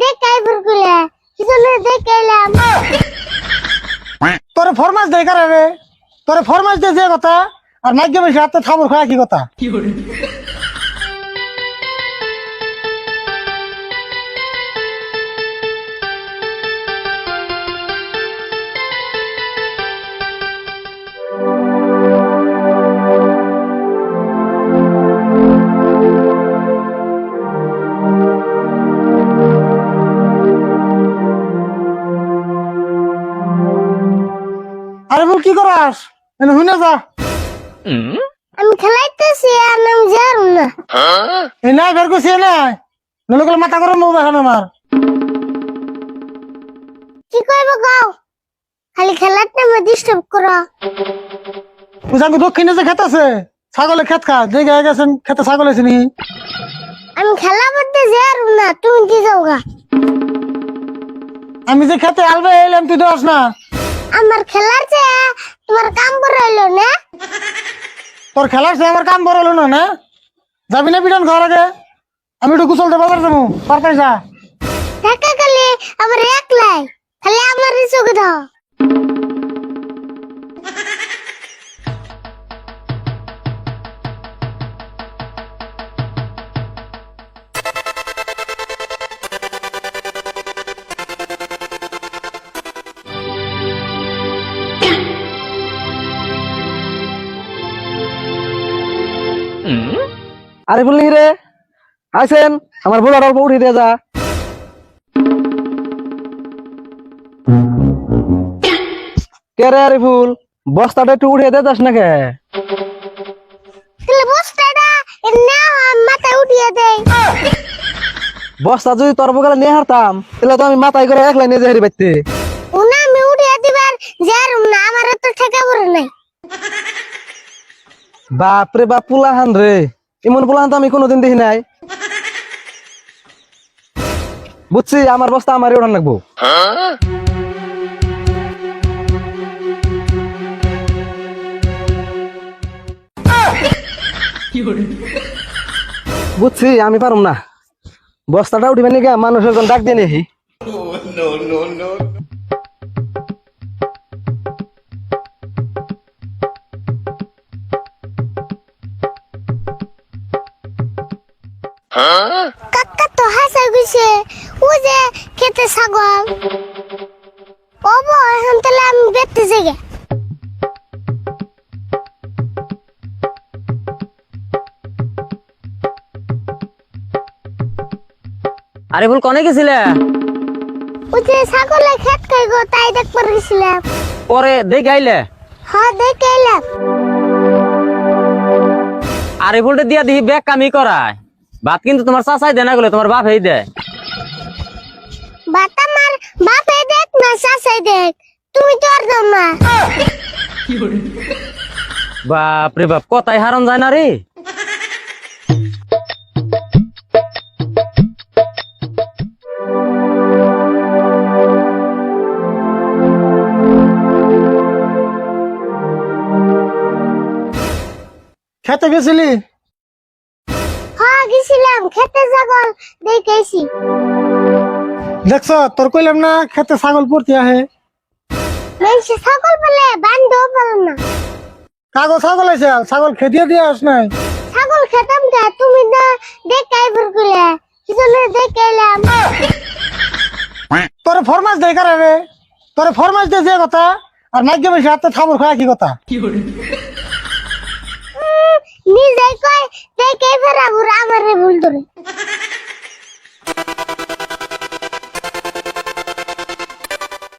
দেখাই বুরগুলা কিজন্য দেখাইলাম তোরে ফরমাস দেই কারে রে তোরে ফরমাস দে যে কথা আর মাইকে বসে হাতে থাবর খায় কি কথা আরে বল কি করাস এনে হুইনা যা আমি খেলাইতেছি আর আমি জানো না এই নাই বের করছি না নলে গেলে মাথা গরম হবে এখন আমার কি কইব গাও খালি খেলার টাইমে ডিস্টার্ব করো বুঝাবি দক্ষিণে যে ক্ষেত আছে ছাগলের ক্ষেত খা যে গেছেন খেতে ছাগল আছে নি আমি খেলা করতে জানো না তুমি কি যাওগা আমি যে খেতে আলবে এলাম তুই দোস না আমার খেলার চেয়ে তোমার কাম বড় হইলো না তোর খেলার সে আমার কাম বড় হলো না না যাবি না পিটন ঘর আগে আমি একটু গুছলতে বাজার যাবো তাড়াতাড়ি যা টাকা খালি আমার একলাই খালি আমার চোখে দাও আরে বললি রে আইসেন আমার বোলার অল্প উঠিয়ে দিয়ে যা কে রে আরে ফুল বস্তাটা একটু উঠিয়ে দিয়ে যাস না কে তাহলে বস্তাটা না মাথায় উঠিয়ে দেই বস্তা যদি তোর বগলে নিয়ে হারতাম তাহলে তো আমি মাথায় করে একলাই নিয়ে যাই বাইতে উনা আমি উঠিয়ে দিবার জানো না আমার তো ঠেকা পড়ে নাই বাপরে বাপ পুলাহান রে এমন পুলাহান তো আমি কোনোদিন দেখি নাই বুঝছি আমার বস্তা আমারই ওঠান লাগবো বুঝছি আমি পারুম না বস্তাটা উঠিবে নাকি মানুষের ডাক দিয়ে নেহি কাকা তো হাসা গেছে ও যে খেতে ছাগল ওবো এখন তাহলে আমি বেতে জেগে আরে ভুল কনে গেছিলে ও যে ছাগলে খেত খাই গো তাই দেখবার গেছিলাম পরে দেখে আইলে হ্যাঁ দেখে এলাম আরে ভুলটা দিয়া দিহি ব্যাগ কামি করায় ভাত কিন্তু তোমার চাচাই দেয় না গেলে তোমার বাপ এই দেয় বাত আমার বাপে দেখ না শাসাই দেখ তুমি তো আর দাও না বাপ রে বাপ কথাই হারন যায় না রে খেতে গেছিলি হ্যাঁ গেছিলাম খেতে ছাগল দেখেছি দেখছ তোর কইলাম না খেতে ছাগল পড়তে আহে মানুষ ছাগল বলে বান্ধব বলে না কাগজ ছাগল আছে ছাগল খেতে দিয়ে আস নাই ছাগল খেতাম কে তুমি না দেখাই বুরগুলা কিজন্য দেখাইলাম তোরে ফরমাস দেই কারে রে তোরে ফরমাস দে যে কথা আর মাইকে বসে হাতে থাবর খায় কি কথা নিজে কয় দেখাই ফেরাবুর আমারে ভুল ধরে